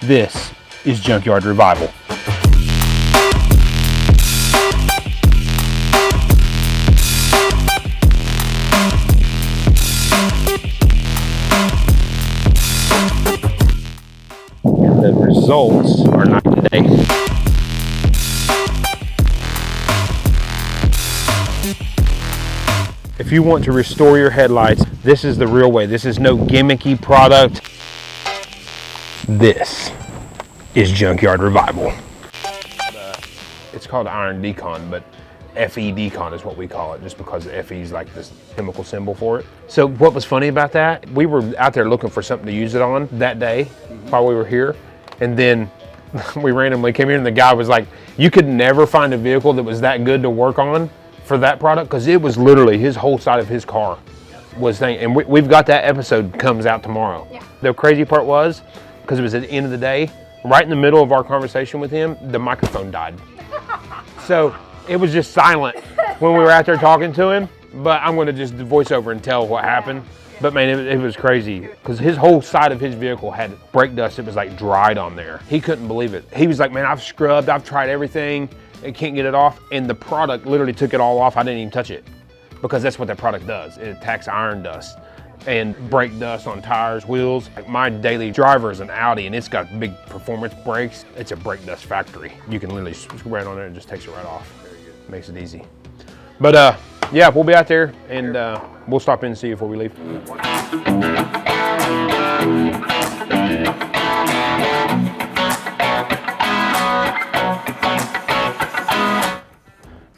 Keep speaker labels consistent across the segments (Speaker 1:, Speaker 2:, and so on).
Speaker 1: This is Junkyard Revival. And the results are night and day. If you want to restore your headlights, this is the real way. This is no gimmicky product. This is Junkyard Revival. It's called iron decon, but FE decon is what we call it, just because FE is like this chemical symbol for it. So what was funny about that, we were out there looking for something to use it on that day while we were here, and then we randomly came here and the guy was like, you could never find a vehicle that was that good to work on for that product, because it was literally his whole side of his car was thing. And we've got that episode comes out tomorrow. Yeah. The crazy part was, because it was at the end of the day, right in the middle of our conversation with him, the microphone died. So it was just silent when we were out there talking to him, but I'm gonna just voice over and tell what happened. But man, it was crazy, because his whole side of his vehicle had brake dust. It was like dried on there. He couldn't believe it. He was like, man, I've scrubbed, I've tried everything. I can't get it off. And the product literally took it all off. I didn't even touch it, because that's what that product does. It attacks iron dust and brake dust on tires, wheels. Like my daily driver is an Audi, and it's got big performance brakes. It's a brake dust factory. You can literally spray it on there and it just takes it right off. Very good. Makes it easy. But yeah, we'll be out there, and we'll stop in and see you before we leave.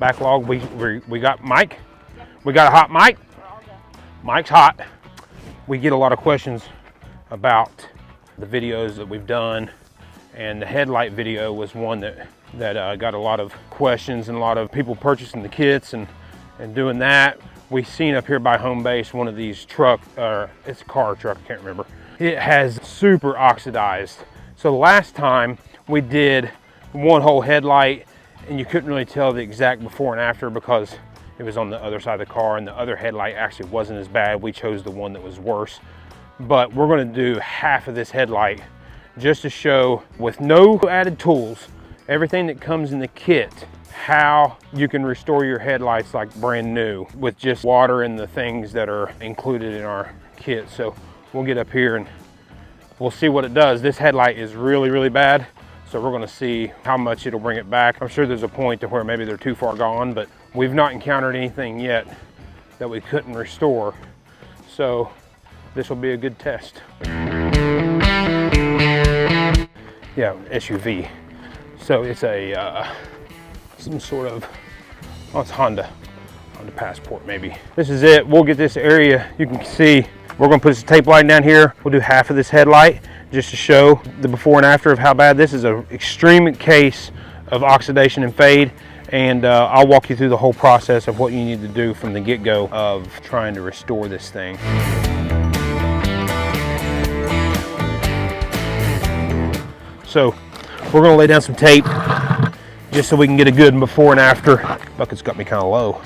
Speaker 1: Backlog, we got Mike. We got a hot Mike. Mike's hot. We get a lot of questions about the videos that we've done, and the headlight video was one that got a lot of questions and a lot of people purchasing the kits and doing that. We seen up here by home base one of these it's a car truck, I can't remember. It has super oxidized. So the last time we did one whole headlight, and you couldn't really tell the exact before and after because it was on the other side of the car, and the other headlight actually wasn't as bad. We chose the one that was worse. But we're gonna do half of this headlight just to show, with no added tools, everything that comes in the kit, how you can restore your headlights like brand new with just water and the things that are included in our kit. So we'll get up here and we'll see what it does. This headlight is really, really bad. So we're gonna see how much it'll bring it back. I'm sure there's a point to where maybe they're too far gone, but we've not encountered anything yet that we couldn't restore. So this will be a good test. Yeah, SUV. So it's a, some sort of, oh, it's Honda Passport maybe. This is it. We'll get this area, you can see, we're gonna put this tape line down here. We'll do half of this headlight just to show the before and after of how bad. This is an extreme case of oxidation and fade, and I'll walk you through the whole process of what you need to do from the get-go of trying to restore this thing. So we're gonna lay down some tape just so we can get a good before and after. Bucket's got me kind of low.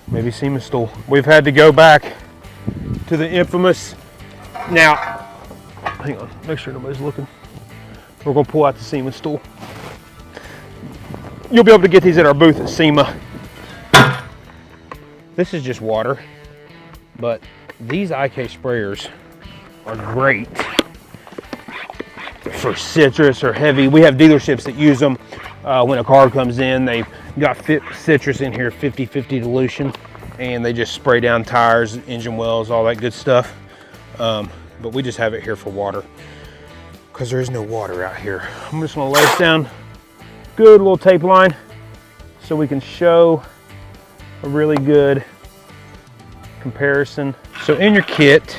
Speaker 1: Maybe SEMA stool. We've had to go back to the infamous, now, hang on, make sure nobody's looking. We're gonna pull out the SEMA stool. You'll be able to get these at our booth at SEMA. This is just water, but these IK sprayers are great for citrus or heavy. We have dealerships that use them when a car comes in. They've got citrus in here, 50-50 dilution, and they just spray down tires, engine wells, all that good stuff. But we just have it here for water because there is no water out here. I'm just gonna lay this down, good little tape line, so we can show a really good comparison. So in your kit,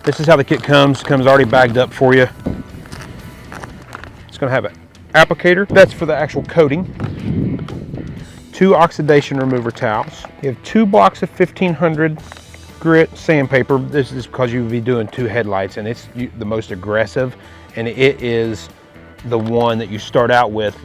Speaker 1: this is how the kit comes already bagged up for you. It's gonna have an applicator, that's for the actual coating, 2 oxidation remover towels. You have 2 blocks of 1500 grit sandpaper. This is because you would be doing 2 headlights, and it's the most aggressive, and it is the one that you start out with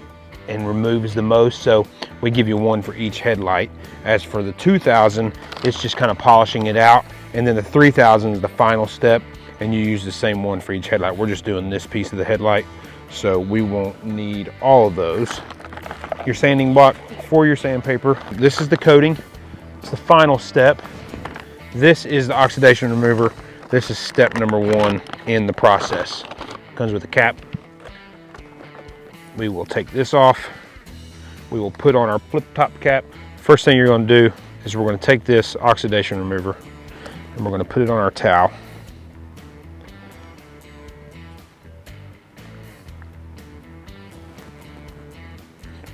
Speaker 1: and removes the most, so we give you 1 for each headlight. As for the 2000, it's just kind of polishing it out, and then the 3000 is the final step, and you use the same one for each headlight. We're just doing this piece of the headlight, so we won't need all of those. Your sanding block for your sandpaper. This is the coating. It's the final step. This is the oxidation remover. This is step number 1 in the process. Comes with a cap. We will take this off. We will put on our flip top cap. First thing you're going to do is we're going to take this oxidation remover and we're going to put it on our towel.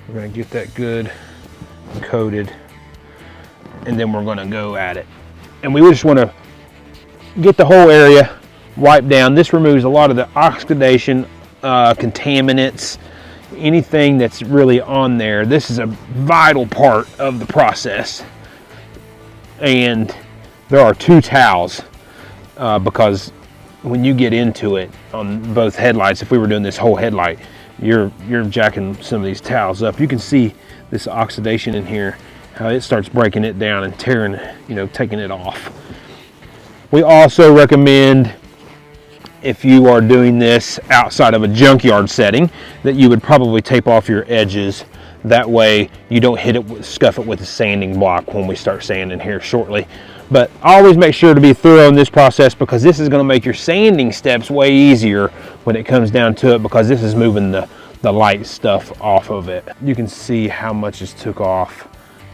Speaker 1: We're going to get that good and coated, and then we're going to go at it. And we just want to get the whole area wiped down. This removes a lot of the oxidation, contaminants, anything that's really on there. This is a vital part of the process. And there are 2 towels because when you get into it on both headlights, if we were doing this whole headlight, you're jacking some of these towels up. You can see this oxidation in here, how it starts breaking it down and tearing, taking it off. We also recommend, if you are doing this outside of a junkyard setting, that you would probably tape off your edges. That way you don't scuff it with a sanding block when we start sanding here shortly. But always make sure to be thorough in this process, because this is going to make your sanding steps way easier when it comes down to it, because this is moving the light stuff off of it. You can see how much is took off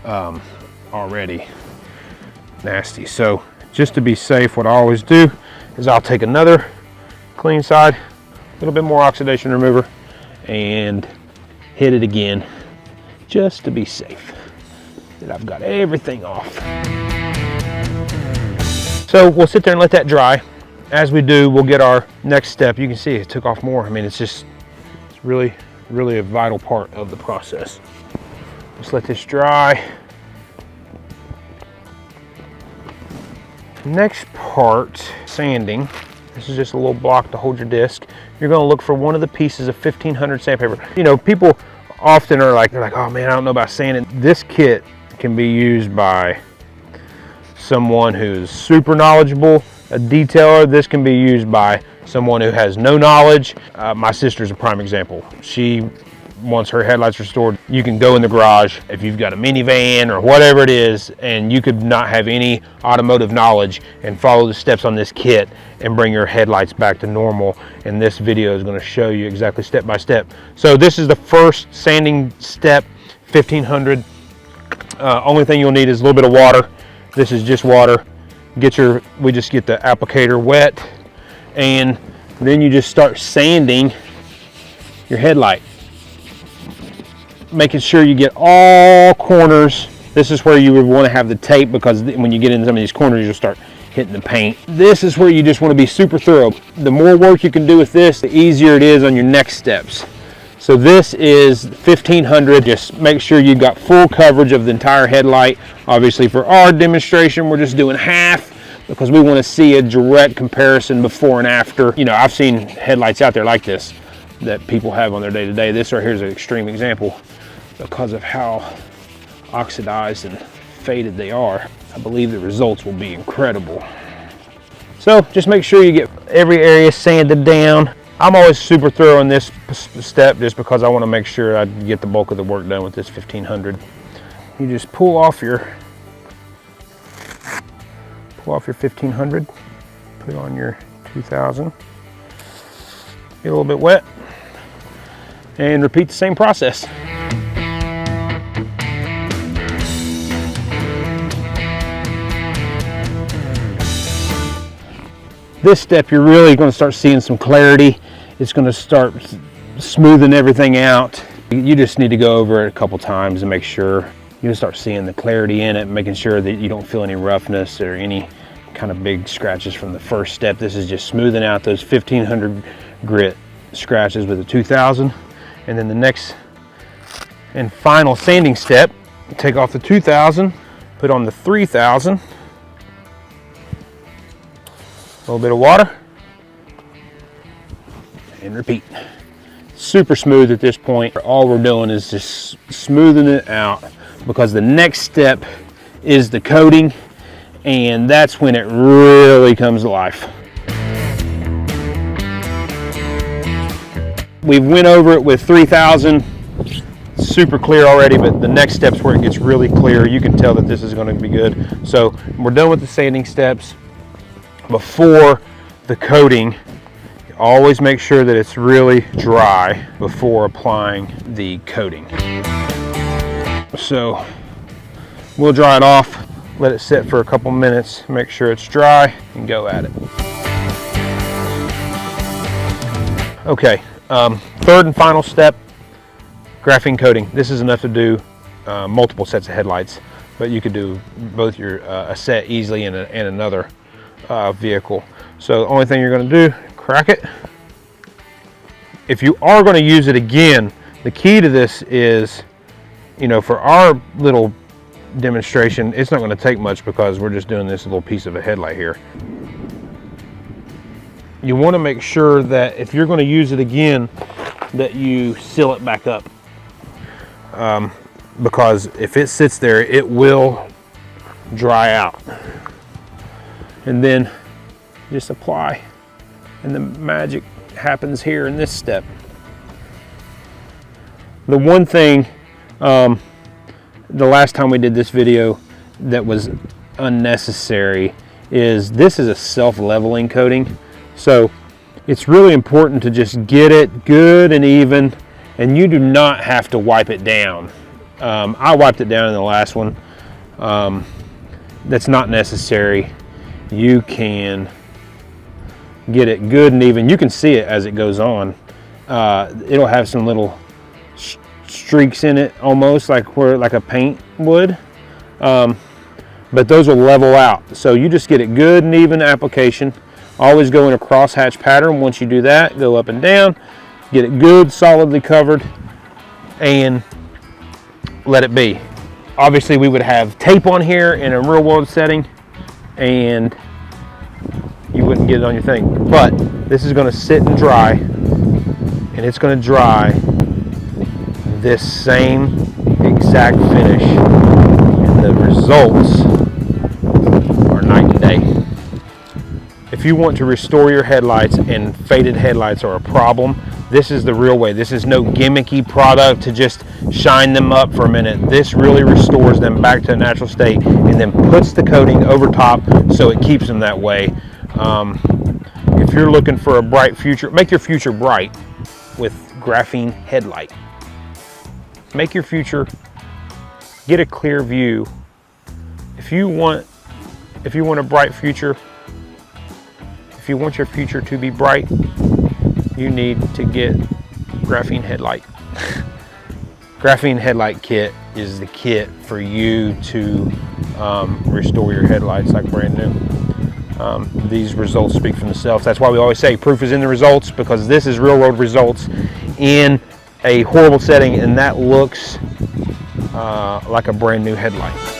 Speaker 1: already. Nasty. So just to be safe, what I always do is I'll take another clean side, a little bit more oxidation remover, and hit it again, just to be safe that I've got everything off. So we'll sit there and let that dry. As we do, we'll get our next step. You can see it took off more. I mean, it's really, really a vital part of the process. Just let this dry. Next part, sanding. This is just a little block to hold your disc. You're going to look for one of the pieces of 1500 sandpaper. People often are like, oh man, I don't know about sanding. This kit can be used by someone who's super knowledgeable, a detailer. This can be used by someone who has no knowledge. My sister's a prime example. She wants her headlights restored. You can go in the garage if you've got a minivan or whatever it is, and you could not have any automotive knowledge and follow the steps on this kit and bring your headlights back to normal. And this video is going to show you exactly step by step. So this is the first sanding step, 1500. Only thing you'll need is a little bit of water. This is just water. We just get the applicator wet, and then you just start sanding your headlight, making sure you get all corners. This is where you would want to have the tape, because when you get in some of these corners, you'll start hitting the paint. This is where you just want to be super thorough. The more work you can do with this, the easier it is on your next steps. So this is 1500. Just make sure you've got full coverage of the entire headlight. Obviously for our demonstration, we're just doing half, because we want to see a direct comparison before and after. I've seen headlights out there like this that people have on their day-to-day. This right here is an extreme example because of how oxidized and faded they are. I believe the results will be incredible. So just make sure you get every area sanded down. I'm always super thorough in this step just because I want to make sure I get the bulk of the work done with this 1500. You just pull off your 1500, put on your 2000, get a little bit wet, and repeat the same process. This step, you're really going to start seeing some clarity. It's going to start smoothing everything out. You just need to go over it a couple times and make sure you start seeing the clarity in it, making sure that you don't feel any roughness or any kind of big scratches from the first step. This is just smoothing out those 1500 grit scratches with a 2000. And then the next and final sanding step, take off the 2000, put on the 3000. A little bit of water, and repeat. Super smooth at this point. All we're doing is just smoothing it out, because the next step is the coating, and that's when it really comes to life. we've went over it with 3000. Super clear already, but the next steps where it gets really clear, you can tell that this is going to be good. So we're done with the sanding steps. Before the coating, always make sure that it's really dry before applying the coating. So we'll dry it off, let it sit for a couple minutes, make sure it's dry, and go at it. Okay, third and final step, graphene coating. This is enough to do multiple sets of headlights, but you could do both a set easily in another vehicle. So the only thing you're going to do, crack it. If you are going to use it again, the key to this is, you know, for our little demonstration, it's not going to take much because we're just doing this little piece of a headlight here. You want to make sure that if you're going to use it again, that you seal it back up. Because if it sits there, it will dry out. And then just apply, and the magic happens here in this step. The one thing, the last time we did this video that was unnecessary is this is a self-leveling coating. So it's really important to just get it good and even, and you do not have to wipe it down. I wiped it down in the last one. That's not necessary. You can get it good and even. You can see it as it goes on. It'll have some little streaks in it, almost like a paint would. But those will level out. So you just get it good and even application. Always go in a crosshatch pattern. Once you do that, go up and down, get it good, solidly covered, and let it be. Obviously, we would have tape on here in a real world setting, and you wouldn't get it on your thing. But this is going to sit and dry, and it's going to dry this same exact finish, and the results are night and day. If you want to restore your headlights, and faded headlights are a problem, this is the real way. This is no gimmicky product to just shine them up for a minute. This really restores them back to a natural state and then puts the coating over top so it keeps them that way. If you're looking for a bright future, make your future bright with graphene headlight. Make your future, get a clear view. If you want a bright future, if you want your future to be bright, you need to get graphene headlight. Graphene headlight kit is the kit for you to restore your headlights like brand new. These results speak for themselves. That's why we always say proof is in the results, because this is real world results in a horrible setting, and that looks like a brand new headlight.